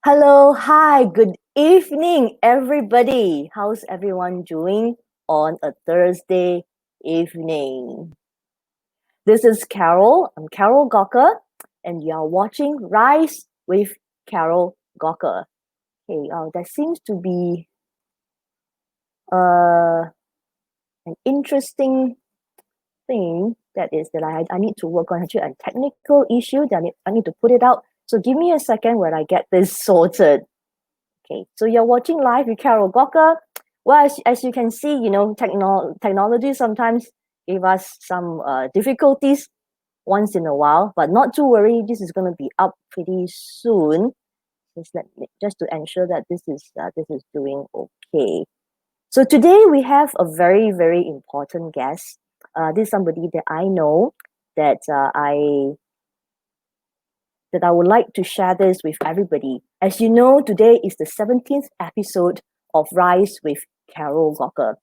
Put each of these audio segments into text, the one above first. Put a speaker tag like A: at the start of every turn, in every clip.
A: Hello, hi, good evening, everybody. How's everyone doing on a Thursday evening? This is Carol. I'm Carol Gawker, and you are watching Rise with Carol Gawker. Okay, there seems to be an interesting thing that I need to work on. Actually, a technical issue that I need to put it out. So give me a second when I get this sorted. Okay, so you're watching live with Carol Gawker. Well, as you can see, technology sometimes give us some difficulties once in a while, but not to worry. This is going to be up pretty soon. Just to ensure that this is doing okay. So today we have a very, very important guest. This is somebody that I know that I would like to share this with everybody. As you know, today is the 17th episode of Rise with Carol Gawker.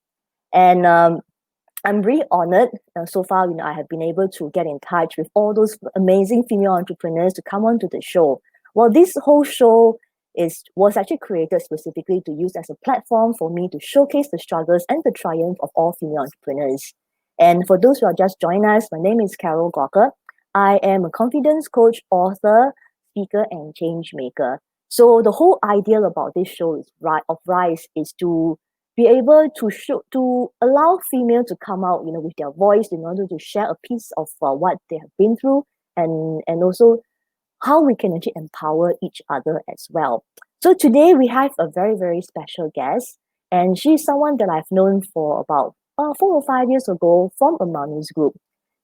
A: And I'm really honored. So far, I have been able to get in touch with all those amazing female entrepreneurs to come onto the show. Well, this whole show was actually created specifically to use as a platform for me to showcase the struggles and the triumph of all female entrepreneurs. And for those who are just joining us, my name is Carol Gawker. I am a confidence coach, author, speaker, and change maker. So the whole idea about this show of Rise is to be able to allow female to come out, with their voice in order to share a piece of what they have been through, and also how we can actually empower each other as well. So today we have a very, very special guest, and she's someone that I've known for about 4 or 5 years ago from a mommy's group.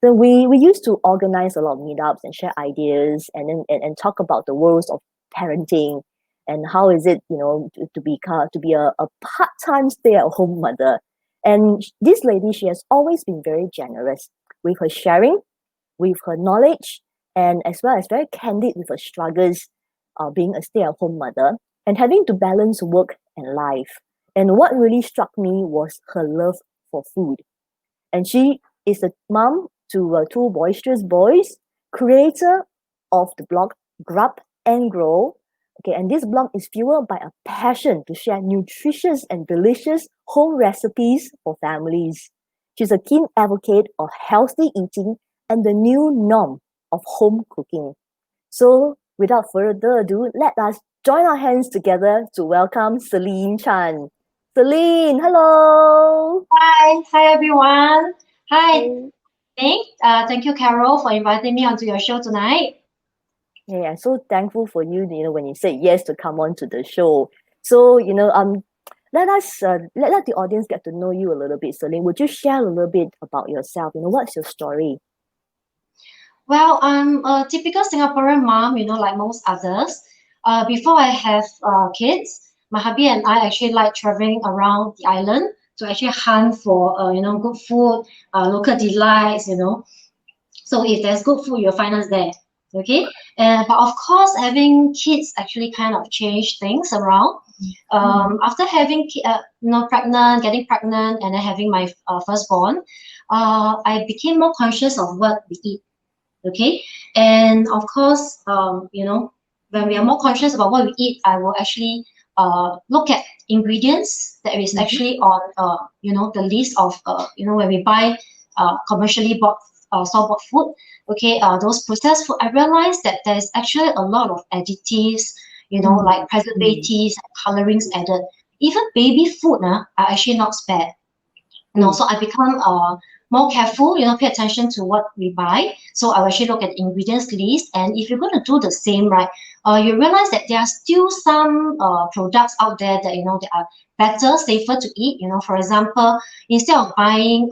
A: So we used to organize a lot of meetups and share ideas and talk about the worlds of parenting and how is it, to be a part-time stay-at-home mother. And this lady, she has always been very generous with her sharing, with her knowledge, and as well as very candid with her struggles being a stay-at-home mother and having to balance work and life. And what really struck me was her love for food. And she is a mom to two boisterous boys, creator of the blog Grub and Grow. Okay, and this blog is fueled by a passion to share nutritious and delicious home recipes for families. She's a keen advocate of healthy eating and the new norm of home cooking. So, without further ado, let us join our hands together to welcome Celine Chan. Celine, hello.
B: Hi everyone. Hi,
A: Hey.
B: thank you, Carol, for inviting me onto your show tonight.
A: Hey, I'm so thankful for you, when you said yes to come on to the show. So, let us let the audience get to know you a little bit, Celine. Would you share a little bit about yourself? What's your story?
B: Well, I'm a typical Singaporean mom, like most others. Before I have kids, my hubby and I actually like traveling around the island to actually hunt for, good food, local delights. So if there's good food, you'll find us there. Okay. But of course, having kids actually kind of change things around. After getting pregnant, and then having my firstborn, I became more conscious of what we eat. Okay, and of course, when we are more conscious about what we eat, I will actually look at ingredients that is actually on the list of when we buy commercially bought store-bought food. Okay, those processed food, I realized that there's actually a lot of additives, like preservatives, colorings added. Even baby food are actually not spared. So I become more careful, pay attention to what we buy. So I actually look at ingredients list, and if you're going to do the same, right, you realize that there are still some products out there that they are better, safer to eat. For example, instead of buying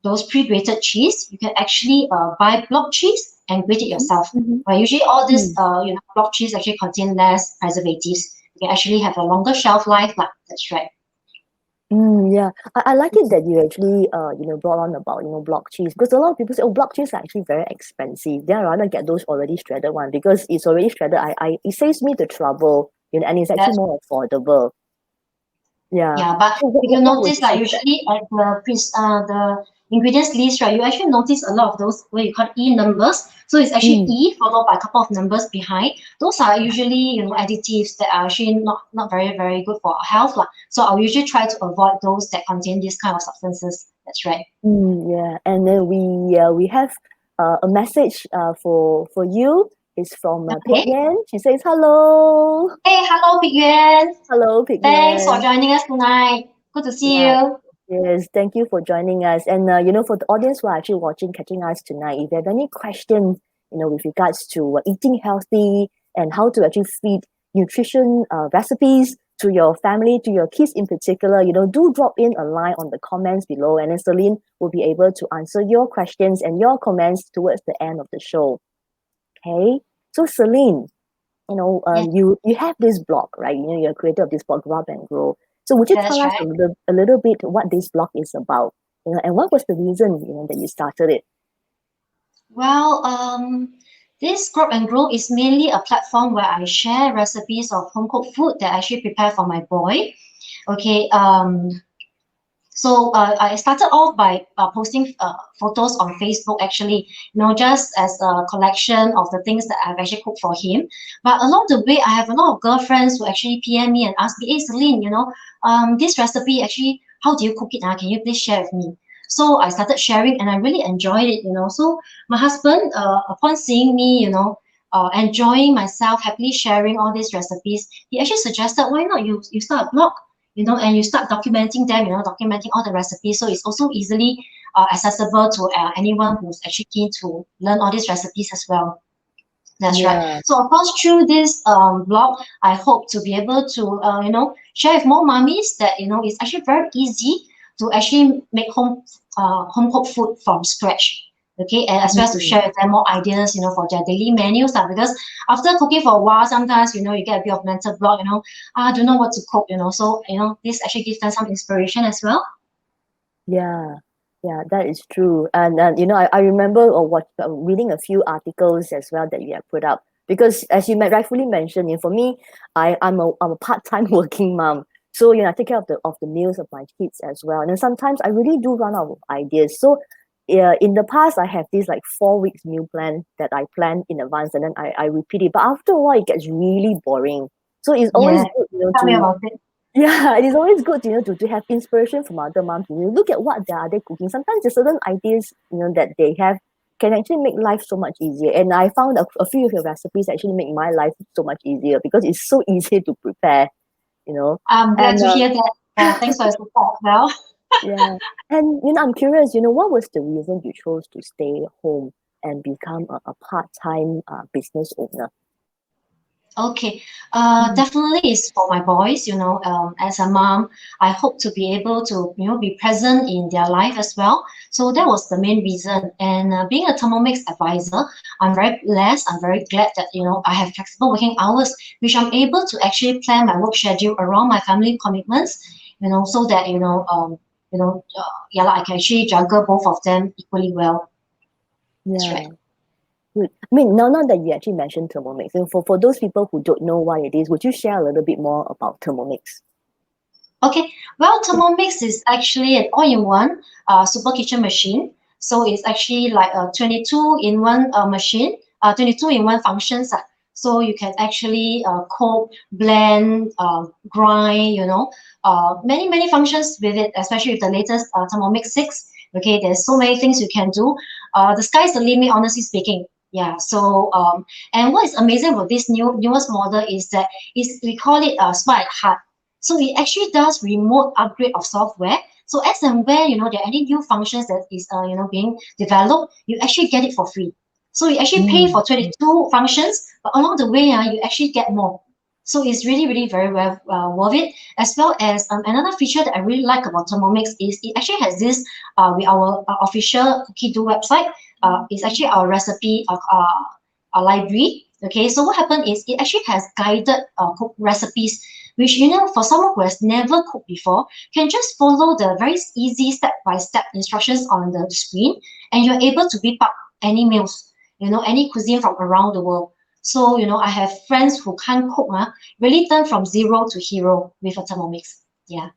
B: those pre-grated cheese, you can actually buy block cheese and grate it yourself. Usually all this block cheese actually contain less preservatives. You can actually have a longer shelf life. That's right.
A: Yeah, I like it that you actually brought on about block cheese, because a lot of people say, oh, block cheese are actually very expensive. Then I rather get those already shredded one, because it's already shredded. It saves me the trouble, and it's actually more affordable. Yeah.
B: Yeah, but
A: So
B: if you
A: what would
B: notice,
A: you say?
B: usually at the ingredients list, right, you actually notice a lot of those what you call E numbers. So it's actually
A: Mm.
B: E followed by a couple of numbers behind. Those are usually, additives that are actually not very, very good for our health. So I'll usually try to avoid those that contain these kind of substances. That's right.
A: Yeah, and then we have a message for you. It's from Pei
B: Okay.
A: Yan. She says hello,
B: Hey, hello, Big Yuan.
A: hello, Pei
B: Thanks for
A: Yan.
B: joining us tonight. Good to see
A: Yeah,
B: you.
A: yes, thank you for joining us. And for the audience who are actually watching, catching us tonight, if you have any questions, with regards to eating healthy and how to actually feed nutrition recipes to your family, to your kids in particular, do drop in a line on the comments below, and then Celine will be able to answer your questions and your comments towards the end of the show. Okay, so Celine,
B: Yes,
A: you have this blog, right? You're a creator of this blog, Rub and Grow. So would you tell
B: that's
A: us
B: right.
A: a little bit what this blog is about? And what was the reason, that you started it?
B: Well, this Grab and Grow is mainly a platform where I share recipes of home cooked food that I actually prepare for my boy. Okay, so I started off by posting photos on Facebook, actually, just as a collection of the things that I've actually cooked for him. But along the way, I have a lot of girlfriends who actually PM me and ask me, "Hey, Celine, this recipe actually, how do you cook it? Can you please share with me?" So I started sharing, and I really enjoyed it. So my husband, upon seeing me, enjoying myself, happily sharing all these recipes, he actually suggested, "Why not you start a blog?" And you start documenting them, documenting all the recipes. So it's also easily accessible to anyone who's actually keen to learn all these recipes as well. That's right.
A: Yeah.
B: So of course, through this blog, I hope to be able to, share with more mummies that, it's actually very easy to actually make home cooked food from scratch. Okay, and as well as to
A: Mm.
B: share with them more ideas, for their daily menus. Because after cooking for a while, sometimes, you get a bit of mental block, I don't know what to cook, So, this actually gives them some inspiration as well.
A: Yeah, yeah, that is true. And I remember or what reading a few articles as well that you have put up, because as you rightfully mentioned, for me, I'm a part-time working mom. So I take care of the meals of my kids as well. And then sometimes I really do run out of ideas. So yeah, in the past I have this like 4 weeks meal plan that I plan in advance, and then I repeat it. But after a while it gets really boring. So it's always
B: Yeah,
A: good,
B: tell me
A: to
B: about it.
A: yeah, it is always good, to have inspiration from other moms. Look at what they cooking. Sometimes there's certain ideas, that they have can actually make life so much easier. And I found a few of your recipes actually make my life so much easier because it's so easy to prepare, you know.
B: I'm glad
A: And
B: to hear that. Thanks for your support. Well.
A: yeah, and I'm curious, what was the reason you chose to stay home and become a part-time business owner?
B: Okay,
A: Mm.
B: definitely is for my boys. As a mom, I hope to be able to, be present in their life as well. So that was the main reason. And being a Thermomix advisor, I'm very blessed. I'm very glad that I have flexible working hours, which I'm able to actually plan my work schedule around my family commitments. So that yeah, I can actually juggle both of them equally well. That's right.
A: Yeah. Good. I mean, now that you actually mentioned Thermomix, and for those people who don't know what it is, would you share a little bit more about Thermomix?
B: Okay, well, Thermomix is actually an all-in-one super kitchen machine. So it's actually like a 22 in one machine, 22 in one functions. So you can actually cook, blend, grind, many, many functions with it, especially with the latest Thermomix 6. Okay, there's so many things you can do. The sky's the limit, honestly speaking. Yeah, so and what is amazing about this newest model is that we call it Smart Heart. So it actually does remote upgrade of software. So as and when there are any new functions that is being developed, you actually get it for free. So you actually pay
A: Mm.
B: for 22 functions, but along the way, you actually get more. So it's really, really very well worth it. As well as another feature that I really like about Thermomix is it actually has this with our official Cookie Do website. It's actually our recipe of our library. Okay, so what happened is it actually has guided cook recipes, which for someone who has never cooked before, can just follow the very easy step-by-step instructions on the screen, and you're able to whip up any meals, any cuisine from around the world. So, I have friends who can't cook, really turn from zero to hero with a Thermomix. Yeah.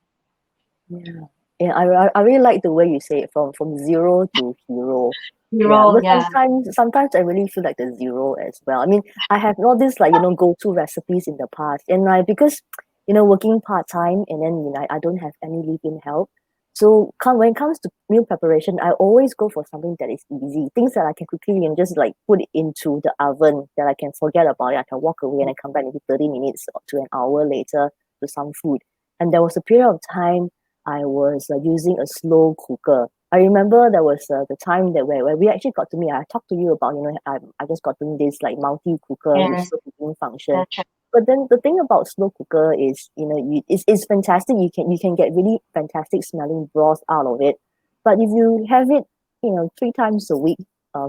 A: Yeah. Yeah, I really like the way you say it, from zero to hero. Yeah,
B: Hero,
A: but
B: yeah.
A: sometimes I really feel like the zero as well. I mean, I have all these like go-to recipes in the past, and because working part-time, and then I don't have any live-in help. So when it comes to meal preparation, I always go for something that is easy, things that I can quickly just like put it into the oven, that I can forget about it. I can walk away and I come back maybe 30 minutes to an hour later to some food. And there was a period of time I was using a slow cooker. I remember there was the time that where we actually got to meet. I talked to you about, I just got doing this like multi cooker with
B: Yes,
A: slow cooking function.
B: that's right.
A: But then the thing about slow cooker is, it's fantastic. You can get really fantastic smelling broth out of it. But if you have it, 3 times a week,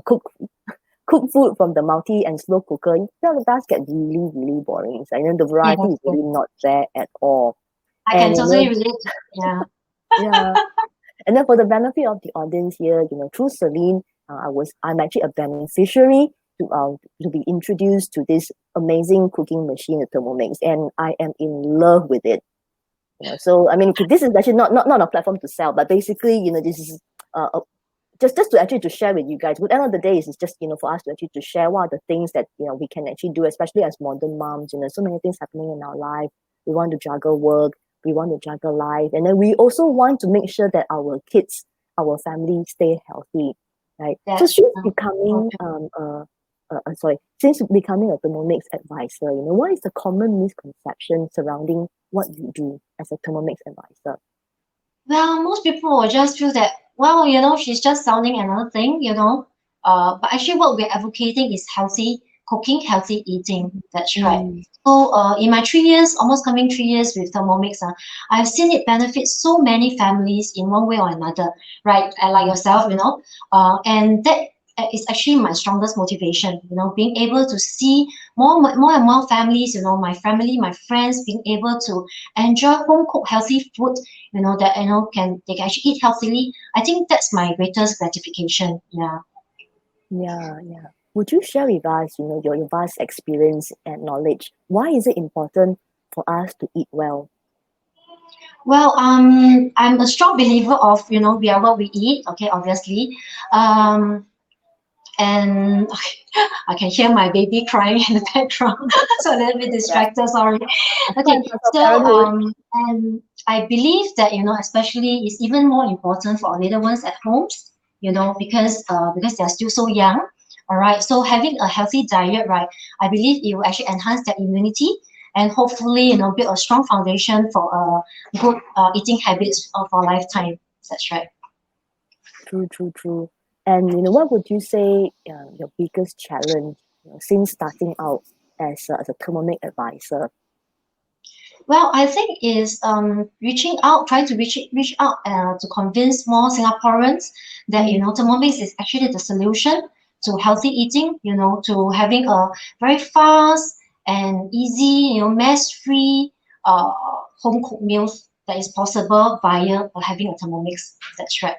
A: cook food from the multi and slow cooker, it does get really, really boring. So, the variety
B: Yes,
A: is
B: yes.
A: really not there at all.
B: I
A: And
B: can totally relate. Yeah.
A: yeah. And then for the benefit of the audience here, through Celine, I'm actually a beneficiary to be introduced to this amazing cooking machine, the Thermomix, and I am in love with it. So I mean, okay, this is actually not a platform to sell, but basically, this is just to actually to share with you guys. But at the end of the day, is just for us to actually to share what are the things that we can actually do, especially as modern moms. So many things happening in our life. We want to juggle work, we want to juggle life, and then we also want to make sure that our kids, our family, stay healthy, right? So
B: That's okay.
A: since becoming a Thermomix advisor, what is the common misconception surrounding what you do as a Thermomix advisor?
B: Well, most people will just feel that, well, she's just sounding another thing, But actually, what we're advocating is healthy cooking, healthy eating. That's right.
A: Mm,
B: So, in my 3 years, almost coming 3 years with Thermomix, I've seen it benefit so many families in one way or another, right? Like
A: mm,
B: yourself, and that is actually my strongest motivation, being able to see more and more families, my family, my friends being able to enjoy home cooked healthy food that they can actually eat healthily. I think that's my greatest gratification. Yeah.
A: yeah, yeah. Would you share with us, your vast experience and knowledge? Why is it important for us to eat well?
B: Well, I'm a strong believer of we are what we eat. Okay, obviously, um, and I can hear my baby crying in the background, so a little bit
A: Yeah,
B: distracted. Sorry.
A: of
B: Okay,
A: course, that's
B: so
A: parenthood.
B: and I believe that especially it's even more important for our little ones at home, because they're still so young. All right, so having a healthy diet, right? I believe it will actually enhance their immunity and hopefully build a strong foundation for good eating habits of our lifetime. That's right.
A: True, true, true. And what would you say your biggest challenge since starting out as a Thermomix advisor?
B: Well, I think is reaching out, trying to reach out to convince more Singaporeans that
A: Mm,
B: Thermomix is actually the solution to healthy eating. To having a very fast and easy, mess-free home cooked meals that is possible via having a Thermomix. That's right.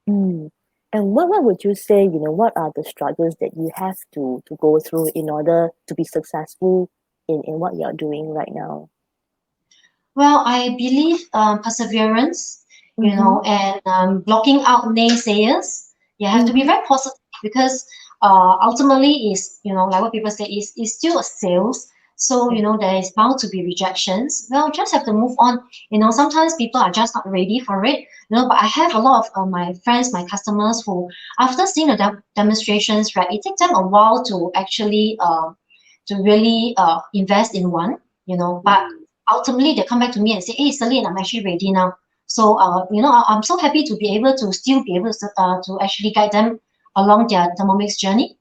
A: mm. And what would you say, what are the struggles that you have to go through in order to be successful in what you're doing right now?
B: Well, I believe perseverance,
A: Mm-hmm.
B: and blocking out naysayers. You have to be
A: Mm-hmm.
B: very positive because ultimately is like what people say is still a sales. So
A: Yeah.
B: there is bound to be rejections. Well, just have to move on. Sometimes people are just not ready for it. But I have a lot of my friends, my customers who, after seeing the demonstrations, right, it takes them a while to actually to really invest in one. But
A: Mm.
B: ultimately they come back to me and say, "Hey, Celine, I'm actually ready now." So, I'm so happy to be able to still be able to actually guide them along their Thermomix journey.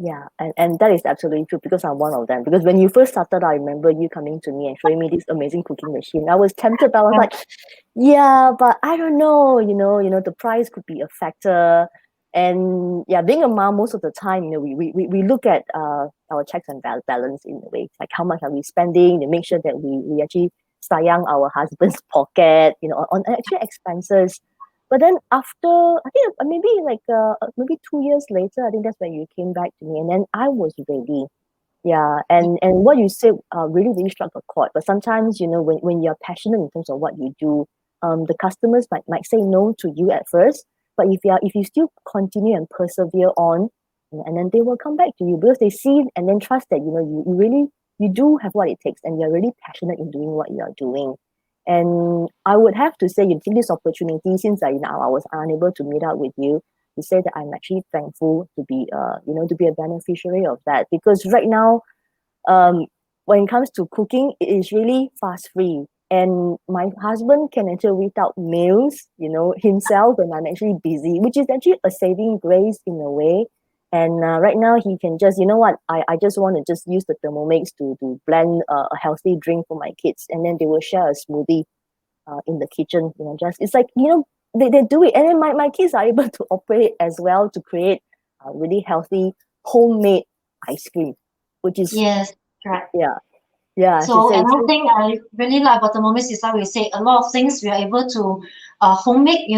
A: Yeah, and that is absolutely true because I'm one of them. Because when you first started, I remember you coming to me and showing me this amazing cooking machine. I was tempted, but I was
B: Yeah,
A: like, yeah, but I don't know, the price could be a factor. And yeah, being a mom, most of the time, we look at our checks and balance in a way. Like how much are we spending to make sure that we actually sayang our husband's pocket, on actual expenses. But then after, I think maybe like maybe 2 years later, I think that's when you came back to me, and then I was ready. Yeah, and what you said really really struck a chord. But sometimes when you're passionate in terms of what you do, the customers might say no to you at first, but if you still continue and persevere on, and then they will come back to you because they see and then trust that you really you do have what it takes and you're really passionate in doing what you are doing. And I would have to say, you take this opportunity since I was unable to meet up with you to say that I'm actually thankful to be to be a beneficiary of that, because right now um when it comes to cooking, it is really fast free. And my husband can actually read out meals, himself when I'm actually busy, which is actually a saving grace in a way. And right now he can just, I just want to just use the Thermomix to blend a healthy drink for my kids, and then they will share a smoothie in the kitchen. Just it's like they do it, and then my kids are able to operate as well to create really healthy homemade ice cream, which is
B: Yes, correct.
A: yeah, yeah, as you
B: So
A: say.
B: another thing I really like about the Thermomix is that we say a lot of things we are able to homemade,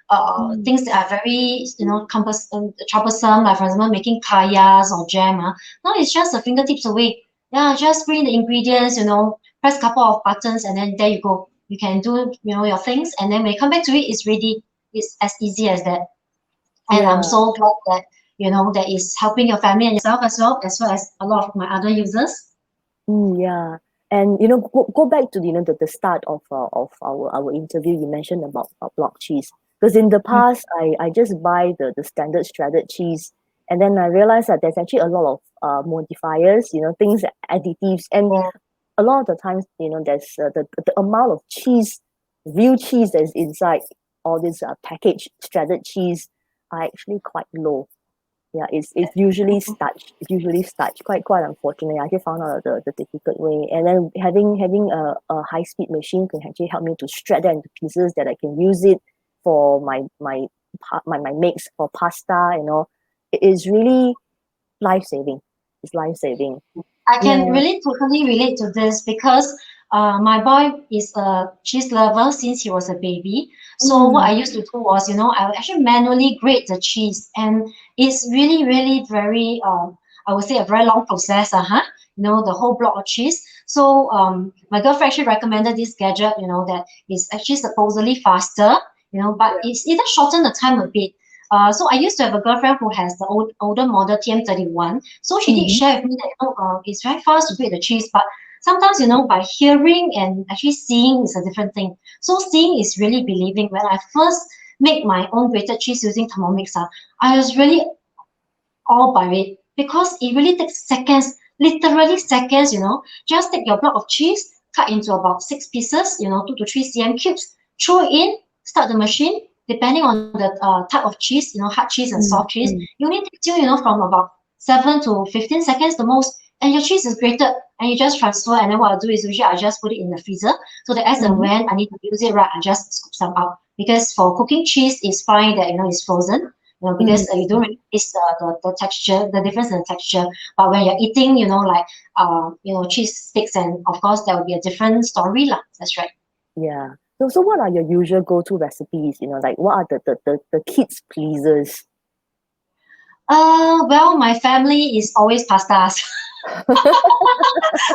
A: Mm,
B: things that are very, troublesome, like for example, making kayas or jam. Now it's just a fingertips away. Yeah, just bring the ingredients, press a couple of buttons, and then there you go. You can do, your things, and then when you come back to it, it's ready. It's as easy as that. And I'm
A: yeah.
B: so glad that, that is helping your family and yourself as well as a lot of my other users.
A: Yeah. And go back to the start of our interview. You mentioned about block cheese, because in the
B: Mm,
A: past I just buy the standard shredded cheese, and then I realized that there's actually a lot of modifiers, things, additives, and
B: yeah.
A: a lot of the times, there's the amount of cheese, real cheese that's inside all this packaged shredded cheese are actually quite low. Yeah, it's usually starch. It's usually starch. Quite unfortunately, I actually found out the difficult way. And then having a high speed machine can actually help me to shred that into pieces that I can use it for my mix for pasta. It is really life saving. It's life saving.
B: I can
A: Yeah.
B: really totally relate to this because my boy is a cheese lover since he was a baby. So what
A: Mm,
B: I used to do was, I would actually manually grate the cheese, and it's really, really very, I would say a very long process, the whole block of cheese. So my girlfriend actually recommended this gadget, that is actually supposedly faster, but
A: yeah.
B: it's either shorten the time a bit. So I used to have a girlfriend who has the older model TM31. So she did
A: Mm-hmm.
B: share with me that it's very fast to grate the cheese, but sometimes by hearing and actually seeing is a different thing. So seeing is really believing. When I first make my own grated cheese using Thermomix, I was really all by it because it really takes seconds, literally seconds. Just take your block of cheese, cut into about 6 pieces, 2 to 3 cm cubes, throw it in, start the machine. Depending on the type of cheese, hard cheese and soft cheese,
A: Mm-hmm.
B: it only takes you, from about 7 to 15 seconds the most, and your cheese is grated, and you just transfer. And then what I'll do is usually I just put it in the freezer so that as and
A: Mm-hmm.
B: when I need to use it, right, I just scoop some out. Because for cooking cheese, it's fine that it's frozen, because
A: Mm-hmm.
B: you don't really taste the texture, the difference in the texture. But when you're eating, like cheese sticks, and of course that would be a different story, lah. That's right.
A: Yeah. So what are your usual go-to recipes? Like what are the kids pleasers?
B: Well, my family is always pastas.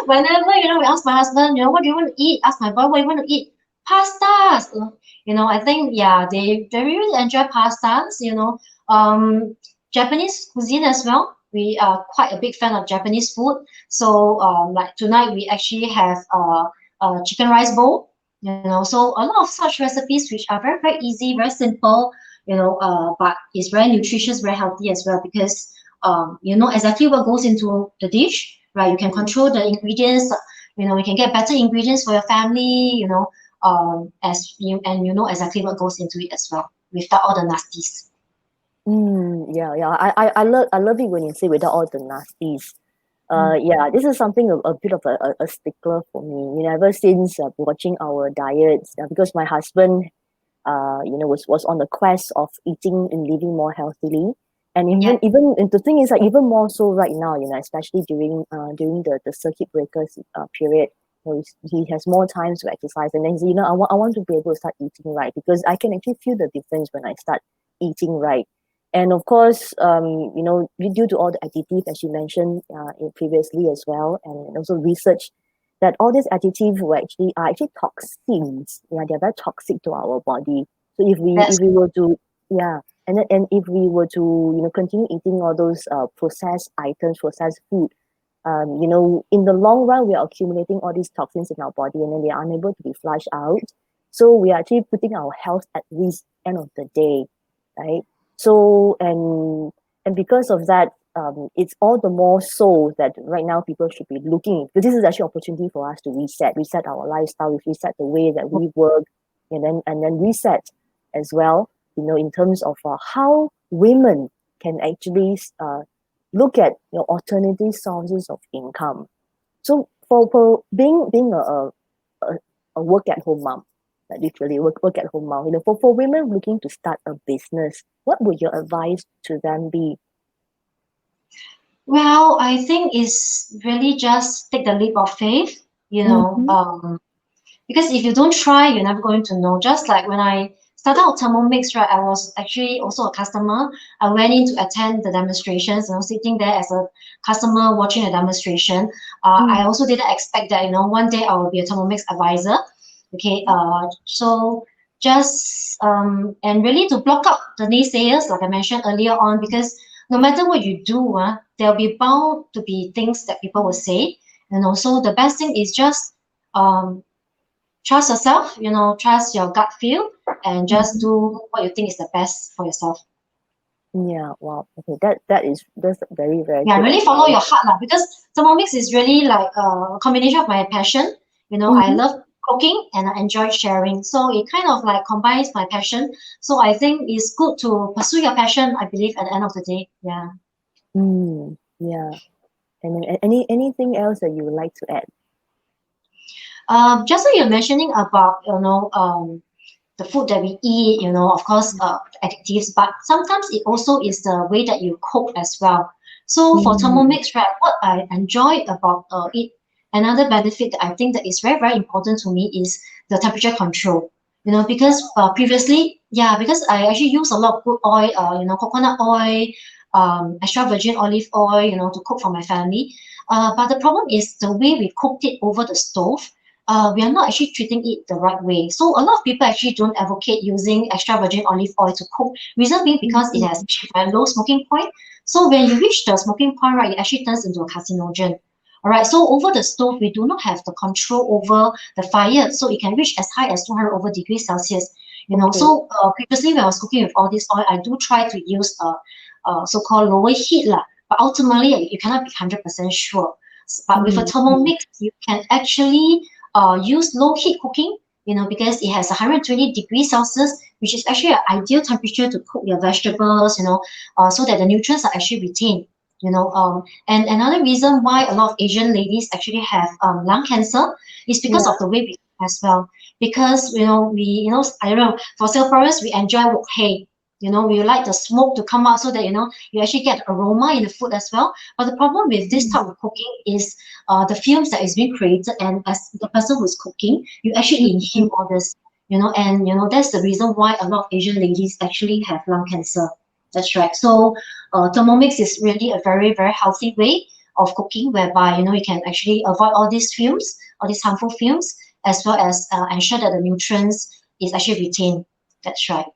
B: Whenever we ask my husband, what do you want to eat? Ask my boy, what do you want to eat? Pastas. I think yeah, they really enjoy pastas. Japanese cuisine as well. We are quite a big fan of Japanese food. So like tonight we actually have a chicken rice bowl. So a lot of such recipes which are very very easy, very simple. But it's very nutritious, very healthy as well because you know exactly what goes into the dish, right? You can
A: Mhm.
B: control the ingredients. You can get better ingredients for your family. And you know exactly what goes into it as well, without all the nasties.
A: Yeah, yeah. I love it when you say without all the nasties.
B: Mm.
A: Yeah, this is something a bit of a stickler for me. Ever since watching our diets, because my husband, was on the quest of eating and living more healthily. And
B: Yeah.
A: and the thing is like even more so right now, especially during the circuit breakers period. He has more time to exercise, and then he said, I want to be able to start eating right, because I can actually feel the difference when I start eating right. And of course, due to all the additive, as you mentioned previously as well, and also research that all these additives are actually toxins. Yeah, they're very toxic to our body. So
B: That's
A: if we were to yeah, and if we were to continue eating all those processed items, processed food, in the long run, we are accumulating all these toxins in our body, and then they are unable to be flushed out. So we are actually putting our health at risk end of the day, right? So and because of that, it's all the more so that right now people should be looking, because this is actually an opportunity for us to reset our lifestyle, reset the way that we work, and then reset as well, in terms of how women can actually look at alternative sources of income. So for being a, a work at home mom, like literally work at home mom, for women looking to start a business, what would your advice to them be?
B: well, I think it's really just take the leap of faith,
A: Mm-hmm.
B: because if you don't try, you're never going to know. Just like when I started out Thermomix, right, I was actually also a customer. I went in to attend the demonstrations, sitting there as a customer watching a demonstration. I
A: Mm.
B: also didn't expect that, one day I will be a Thermomix advisor. Okay, so just and really to block out the naysayers, like I mentioned earlier on, because no matter what you do, there'll be bound to be things that people will say. And also the best thing is just um, trust yourself, trust your gut feel, and just
A: Mm-hmm.
B: do what you think is the best for yourself.
A: Yeah, wow. Okay, that's very, very
B: Yeah,
A: good
B: really follow
A: advice.
B: your heart lah, because Thermomix is really like a combination of my passion. I
A: Mm-hmm.
B: love cooking and I enjoy sharing. So it kind of like combines my passion. So I think it's good to pursue your passion, I believe, at the end of the day. Yeah.
A: Yeah. And then anything else that you would like to add?
B: Just like you're mentioning about, the food that we eat, of course, additives, but sometimes it also is the way that you cook as well. So for
A: Mm.
B: Thermomix, right, what I enjoy about it, another benefit that I think that is very, very important to me is the temperature control. Because previously, yeah, because I actually use a lot of good oil, coconut oil, extra virgin olive oil, to cook for my family. But the problem is the way we cooked it over the stove, we are not actually treating it the right way. So a lot of people actually don't advocate using extra virgin olive oil to cook. Reason being because it has
A: Mm.
B: actually very low smoking point. So when you reach the smoking point, right, it actually turns into a carcinogen. All right. So over the stove, we do not have the control over the fire, so it can reach as high as 200 over degrees Celsius.
A: Okay.
B: So previously when I was cooking with all this oil, I do try to use a so-called lower heat lah. But ultimately, you cannot be 100% sure. But with a
A: Mm.
B: Thermomix, you can actually use low heat cooking, because it has 120 degrees Celsius, which is actually an ideal temperature to cook your vegetables, so that the nutrients are actually retained. And another reason why a lot of Asian ladies actually have lung cancer is because
A: Yeah.
B: of the way we cook as well. Because I don't know, for Singaporeans we enjoy wok hei. We like the smoke to come out so that you actually get aroma in the food as well. But the problem with this
A: Mm.
B: type of cooking is the fumes that is being created, and as the person who's cooking, you actually
A: Mm.
B: inhale all this, and that's the reason why a lot of Asian ladies actually have lung cancer. That's right. So Thermomix is really a very, very healthy way of cooking, whereby you can actually avoid all these fumes, all these harmful fumes, as well as ensure that the nutrients is actually retained. That's right.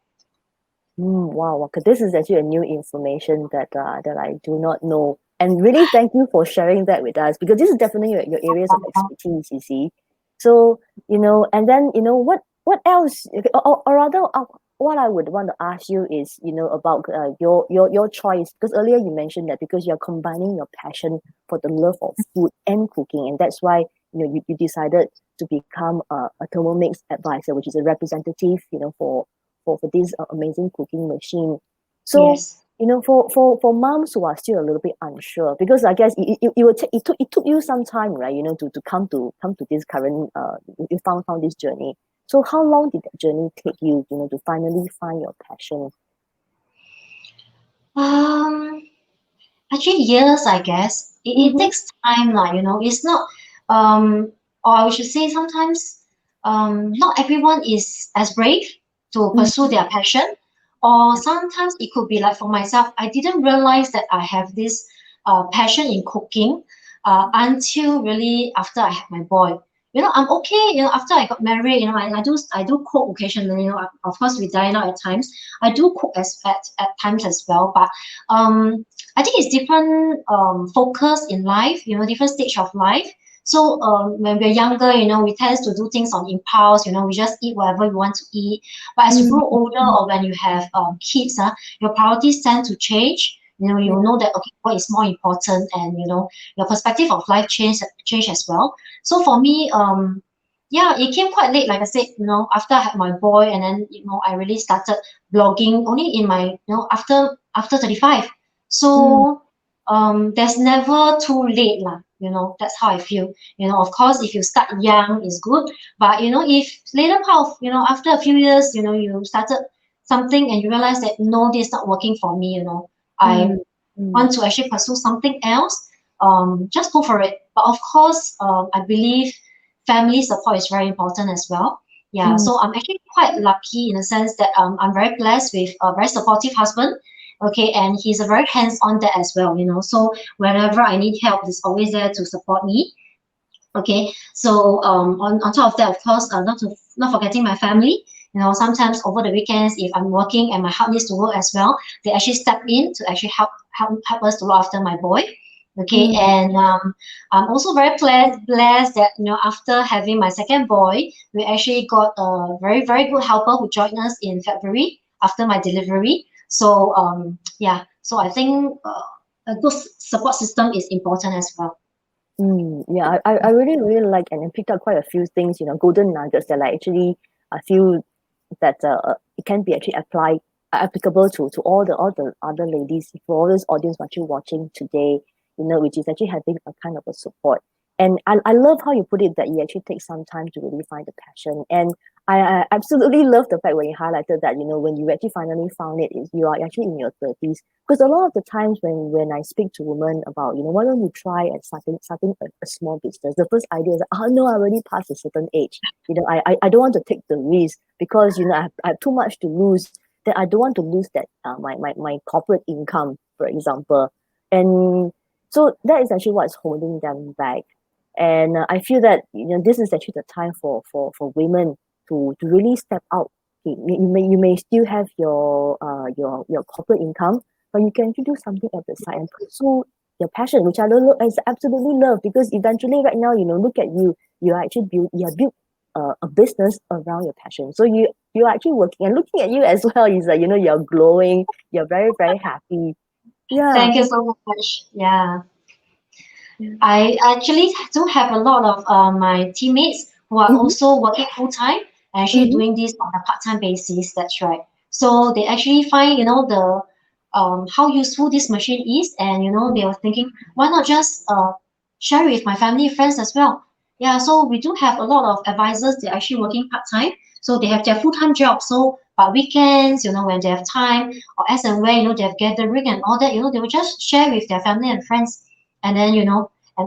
A: Wow, okay, this is actually a new information that I do not know. And really thank you for sharing that with us, because this is definitely your areas of expertise, you see. So, and then, what else, okay, or rather, what I would want to ask you is, about your choice, because earlier you mentioned that because you're combining your passion for the love of food and cooking, and that's why, you decided to become a Thermomix advisor, which is a representative, for this amazing cooking machine. So,
B: Yes.
A: for moms who are still a little bit unsure, because I guess it would take it took you some time, right? To come to this current you found this journey. So how long did that journey take you, to finally find your passion?
B: Um, Actually, years, I guess. It
A: Mm-hmm.
B: takes time, like, it's not, or I should say sometimes, not everyone is as brave to pursue their passion. Or sometimes it could be like for myself, I didn't realize that I have this passion in cooking until really after I had my boy. I'm okay. After I got married, I do cook occasionally. Of course we dine out at times. I do cook at times as well, but I think it's different focus in life. Different stage of life. So when we're younger, we tend to do things on impulse. We just eat whatever we want to eat. But as you
A: Mm,
B: grow older, or when you have kids, your priorities tend to change. You
A: yeah.
B: know that okay, what is more important, and your perspective of life change as well. So for me, yeah, it came quite late, like I said, after I had my boy, and then I really started blogging only in my after 35.
A: Mm,
B: So there's never too late lah. That's how I feel. Of course, if you start young, is good, but if later part of after a few years, you started something and you realize that no, this is not working for me. I
A: mm, mm,
B: want to actually pursue something else, just go for it. But of course, I believe family support is very important as well. Yeah,
A: mm,
B: so I'm actually quite lucky in the sense that I'm very blessed with a very supportive husband. Okay, and he's a very hands-on dad as well. So whenever I need help, he's always there to support me. Okay, so on top of that, of course, not forgetting my family. Sometimes over the weekends, if I'm working and my heart needs to work as well, they actually step in to actually help us to look after my boy. Okay,
A: mm,
B: and I'm also very blessed that after having my second boy, we actually got a very very good helper who joined us in February after my delivery. So yeah, so I think a good support system is important as well.
A: yeah, I really, really like and I picked up quite a few things, golden nuggets that like actually I feel that it can be actually applicable to all the other ladies, for all this audience actually watching today, which is actually having a kind of a support. And I love how you put it that you actually take some time to really find the passion. And I absolutely love the fact when you highlighted that, when you actually finally found it, is you are actually in your 30s. Because a lot of the times when I speak to women about, why don't you try at starting a small business, the first idea is, oh no, I already passed a certain age. I don't want to take the risk because I have too much to lose. That I don't want to lose that my corporate income, for example. And so that is actually what's holding them back. And I feel that this is actually the time for women to really step out. Okay, you may still have your corporate income, but you can actually do something at the side and pursue your passion, which I absolutely love, because eventually right now, look at you, you have built a business around your passion. So you're actually working, and looking at you as well is like, you're glowing, you're very, very happy. Yeah.
B: Thank you so much. Yeah.
A: Yeah.
B: I actually do have a lot of my teammates who are
A: Mm-hmm,
B: also working full time and actually
A: mm-hmm,
B: doing this on a part-time basis. That's right. So they actually find, the how useful this machine is, and they were thinking, why not just share it with my family friends as well? Yeah, so we do have a lot of advisors. They're actually working part-time, so they have their full-time job. So but weekends, when they have time, or as and when they have gathering and all that, they will just share with their family and friends, and then and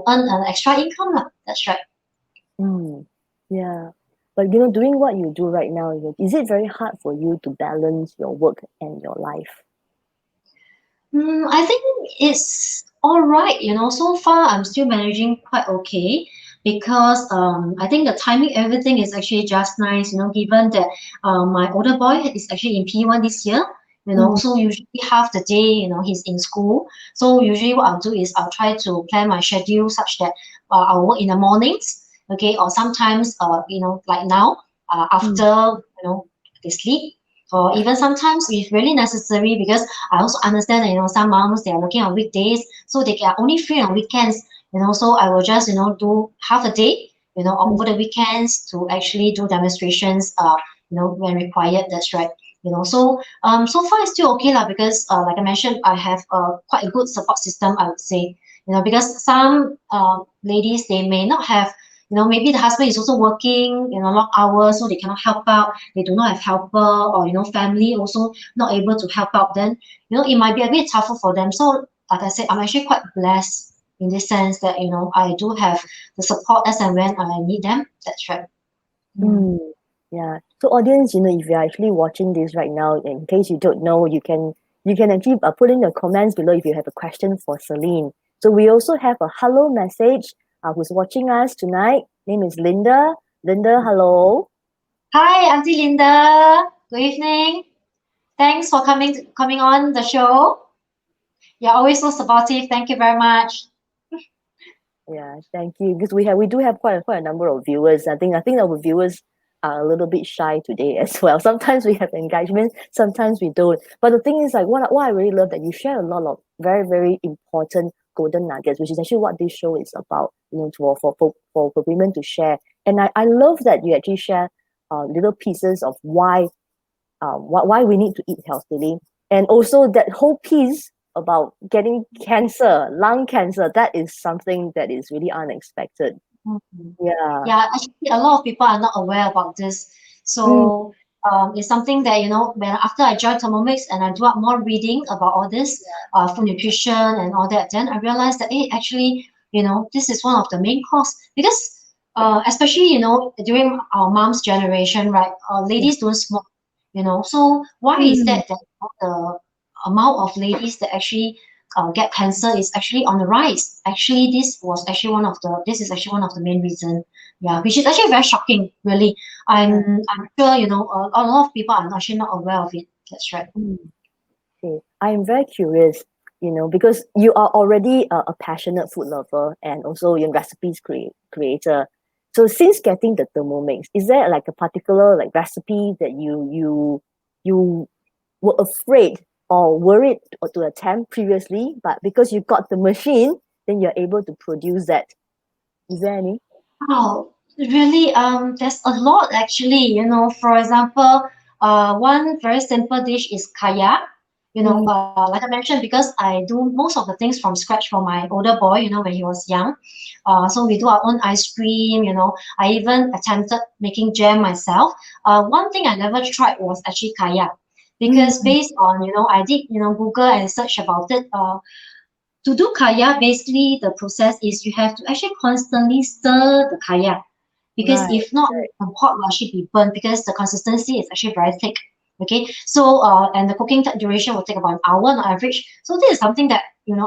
B: earn an extra income lah. That's right.
A: mm, yeah. But doing what you do right now, is it very hard for you to balance your work and your life?
B: I think it's all right. So far I'm still managing quite okay because I think the timing, everything is actually just nice. Given that my older boy is actually in P1 this year.
A: Mm,
B: So usually half the day, he's in school. So usually what I'll do is I'll try to plan my schedule such that I'll work in the mornings, okay, or sometimes like now
A: mm,
B: after they sleep, or even sometimes if really necessary, because I also understand that some moms, they are working on weekdays, so they are only free on weekends. So I will just do half a day, or
A: mm,
B: over the weekends to actually do demonstrations. When required. That's right. So so far it's still okay lah, because like I mentioned, I have quite a good support system, I would say. Because some ladies, they may not have, maybe the husband is also working, long hours, so they cannot help out. They do not have helper, or family also not able to help out. Then it might be a bit tougher for them. So like I said, I'm actually quite blessed in this sense that I do have the support as and when I need them. That's right. Mm.
A: mm. Yeah. So audience, if you're actually watching this right now, in case you don't know, you can actually put in the comments below if you have a question for Celine. So we also have a hello message who's watching us tonight. Name is Linda. Linda, hello.
B: Hi, Auntie Linda. Good evening. Thanks for coming on the show. You're always so supportive. Thank you very much.
A: Yeah, thank you. Because we do have quite a number of viewers. I think our viewers are a little bit shy today as well. Sometimes we have engagement, sometimes we don't. But the thing is, like, what I really love that you share a lot of very, very important golden nuggets, which is actually what this show is about, for women to share. And I love that you actually share little pieces of why we need to eat healthily, and also that whole piece about getting cancer, lung cancer. That is something that is really unexpected.
B: Mhm.
A: Yeah.
B: Yeah, actually, a lot of people are not aware about this.
A: Mm,
B: So it's something that, when after I joined Thermomix and I do up more reading about all this, food nutrition and all that, then I realized that, hey, actually, this is one of the main cause because especially, during our mom's generation, right,
A: yeah.
B: ladies don't smoke, so why is
A: Mm,
B: that the amount of ladies that actually get cancer is actually on the rise. Actually, this is actually one of the main reason. Yeah, which is actually very shocking. Really,
A: yeah.
B: I'm sure a lot of people are actually not aware of it. That's right.
A: Mm. Okay. I'm very curious, because you are already a passionate food lover and also your recipes creator. So since getting the Thermomix, is there like a particular like recipe that you were afraid or worried or to attempt previously, but because you got the machine, then you're able to produce that? Is there any?
B: Wow, really, there's a lot actually. For example, one very simple dish is kaya.
A: Mm,
B: Like I mentioned, because I do most of the things from scratch for my older boy, when he was young. So we do our own ice cream, I even attempted making jam myself. One thing I never tried was actually kaya. Because
A: mm,
B: based on, I did, Google and search about it. To do kaya, basically the process is you have to actually constantly stir the kaya because
A: right,
B: if not,
A: right.
B: the pot will actually be burnt because the consistency is actually very thick. Okay, so and the cooking duration will take about an hour on average. So this is something that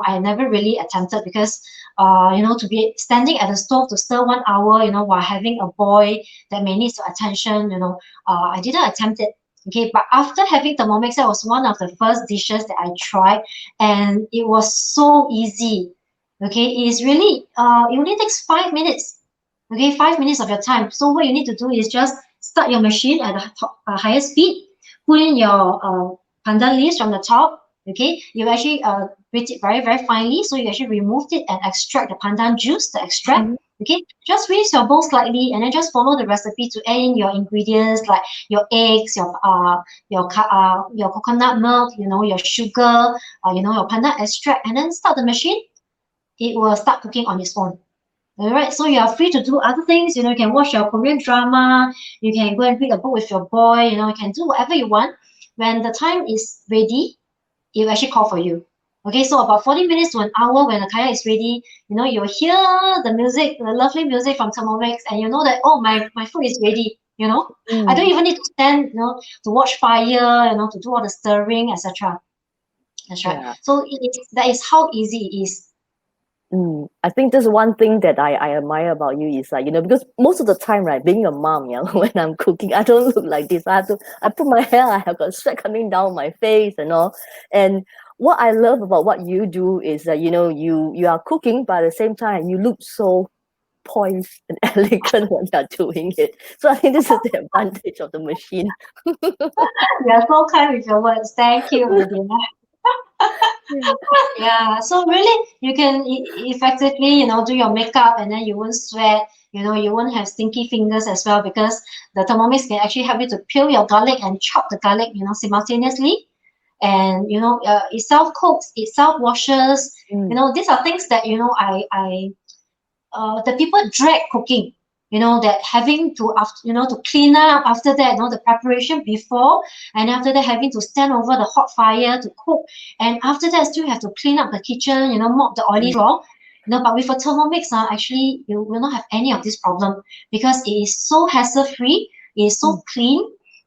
B: I never really attempted because to be standing at the stove to stir 1 hour, while having a boy that may need your attention, I didn't attempt it. Okay, but after having Thermomix, that was one of the first dishes that I tried, and it was so easy. Okay, it is really it only takes 5 minutes. Okay, 5 minutes of your time. So what you need to do is just start your machine at a higher speed, put in your pandan leaves from the top. Okay, you actually grate it very, very finely. So you actually remove it and extract the pandan juice, the extract.
A: Mm-hmm.
B: Okay, just raise your bowl slightly and then just follow the recipe to add in your ingredients like your eggs, your coconut milk, your sugar, your pandan extract, and then start the machine. It will start cooking on its own. All right, so you are free to do other things. You can watch your Korean drama. You can go and read a book with your boy. You can do whatever you want. When the time is ready, it will actually call for you. Okay, so about 40 minutes to an hour when the kaya is ready, you'll hear the music, the lovely music from Thermomix, and you know that, oh, my food is ready. I don't
A: Mm,
B: even need to stand, to watch fire, to do all the stirring, etc. That's right.
A: yeah.
B: So that is how easy it is.
A: I think there's one thing that I admire about you is like, because most of the time, right, being a mom, when I'm cooking, I don't look like this. I put my hair, I have got sweat coming down my face and all. And what I love about what you do is that, you are cooking, but at the same time, you look so poised and elegant when you're doing it. So I think this is the advantage of the machine.
B: You're so kind with your words. Thank you, Nadine.
A: Yeah.
B: Yeah, so really you can effectively, do your makeup and then you won't sweat, you won't have stinky fingers as well because the Thermomix can actually help you to peel your garlic and chop the garlic, simultaneously. And, it self-cooks, it self-washes.
A: Mm,
B: These are things that, the people dread cooking. That having to to clean up after that, the preparation before, and after that having to stand over the hot fire to cook, and after that still have to clean up the kitchen, mop the oily
A: mm,
B: floor. But with a Thermomix, actually you will not have any of this problem because it is so hassle free, it is
A: mm,
B: so clean,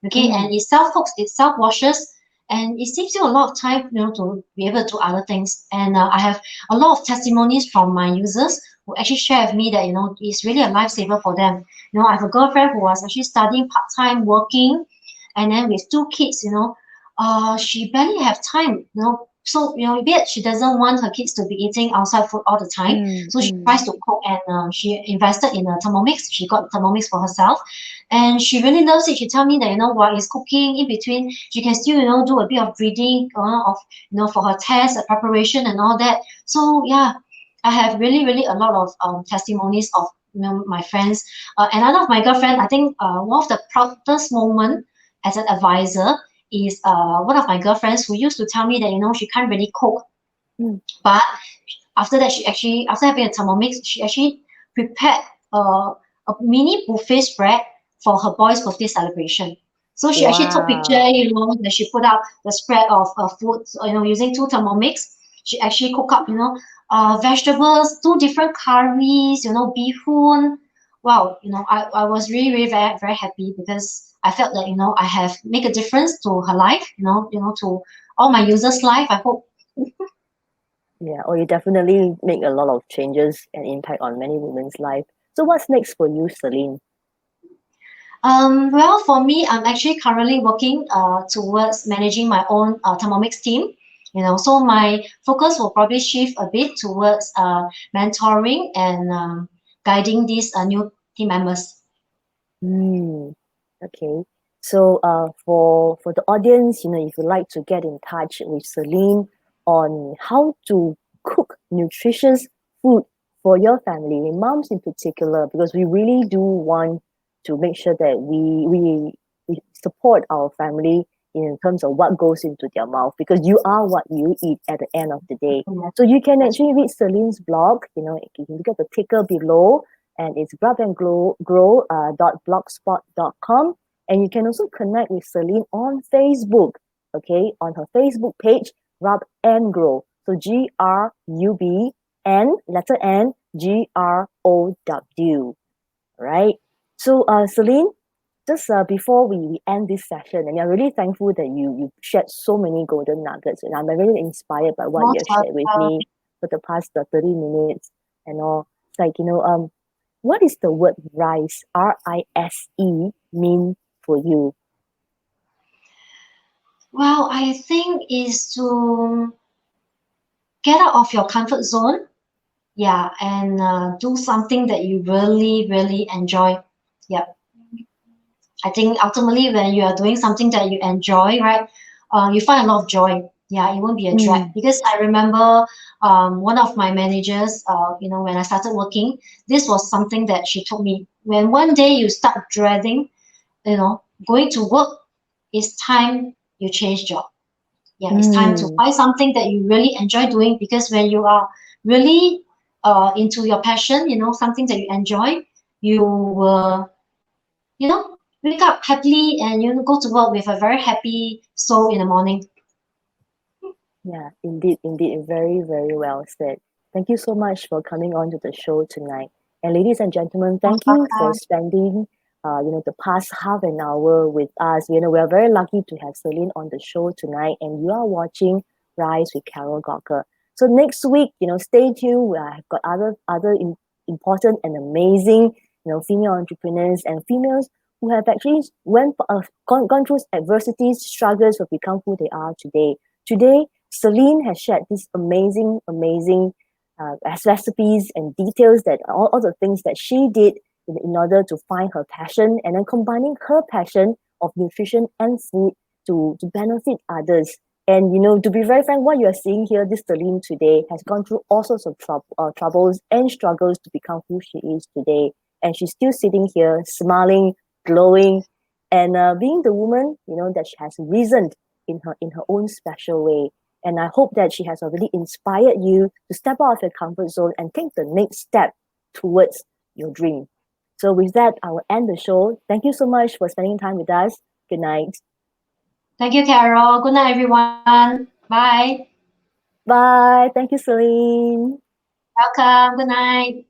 B: okay,
A: mm,
B: and it self cooks, it self washes, and it saves you a lot of time, to be able to do other things. And I have a lot of testimonies from my users who actually share with me that it's really a lifesaver for them. I have a girlfriend who was actually studying part-time, working, and then with two kids, she barely have time, so yet she doesn't want her kids to be eating outside food all the time. So she tries to cook, and she invested in a Thermomix. She got Thermomix for herself, and she really loves it. She tell me that while it's cooking in between, she can still do a bit of reading, of for her test preparation and all that. So yeah, I have really really a lot of testimonies of my friends. Another of my girlfriend, I think one of the proudest moment as an advisor is one of my girlfriends who used to tell me that she can't really cook,
A: Mm.
B: but after that she actually, after having a Thermomix, she actually prepared a mini buffet spread for her boy's birthday celebration. So she actually took picture,
A: Wow.
B: that she put out the spread of food, using two Thermomix. She actually cook up, vegetables, two different curries, bee hoon. Wow, I was really, really very, very happy because I felt that, I have make a difference to her life, to all my users' life. I hope.
A: Yeah, or you definitely make a lot of changes and impact on many women's life. So what's next for you, Celine?
B: Well, for me, I'm actually currently working towards managing my own Thermomix team. So my focus will probably shift a bit towards mentoring and guiding these new team members.
A: Hmm. Okay. So for the audience, if you'd like to get in touch with Celine on how to cook nutritious food for your family, moms in particular, because we really do want to make sure that we support our family in terms of what goes into their mouth, because you are what you eat at the end of the day.
B: Yes,
A: So you can
B: that's
A: actually read Celine's blog. You can look at the ticker below, and it's grabandgrow.blogspot.com. And you can also connect with Celine on Facebook, okay, on her Facebook page, Rub and Grow. So GRUB letter N, GROW, right? So Celine, just before we end this session, and I'm really thankful that you shared so many golden nuggets, and I'm really inspired by what you
B: most
A: have shared with me for the past 30 minutes and all. It's like, what is the word rise, RISE, mean for you?
B: well, I think is to get out of your comfort zone, yeah, and do something that you really, really enjoy. Yeah. I think ultimately when you are doing something that you enjoy, right, you find a lot of joy. Yeah, it won't be a drag.
A: Mm,
B: Because I remember one of my managers, when I started working, this was something that she told me. When one day you start dreading, going to work, it's time you change job. Yeah, it's time to
A: mm,
B: find something that you really enjoy doing, because when you are really into your passion, something that you enjoy, you will wake up happily and go to work with a very happy soul in the morning.
A: yeah, indeed, indeed, very, very well said. Thank you so much for coming on to the show tonight. And ladies and gentlemen,
B: Most
A: thank you for
B: welcome.
A: spending, the past half an hour with us. We are very lucky to have Celine on the show tonight, and you are watching Rise with Carol Gawker. So next week, stay tuned. We have got other important and amazing, female entrepreneurs and females who have actually gone through adversities, struggles to become who they are today. Today, Celine has shared these amazing, amazing recipes and details, that all the things that she did in order to find her passion, and then combining her passion of nutrition and food to benefit others. And to be very frank, what you are seeing here, this Celine today has gone through all sorts of troubles and struggles to become who she is today. And she's still sitting here smiling, glowing, and being the woman that she has risen in her own special way. And I hope that she has already inspired you to step out of your comfort zone and take the next step towards your dream. So with that, I will end the show. Thank you so much for spending time with us. Good night.
B: Thank you, Carol. Good night, everyone. Bye.
A: Bye. Thank you, Celine.
B: Welcome. Good night.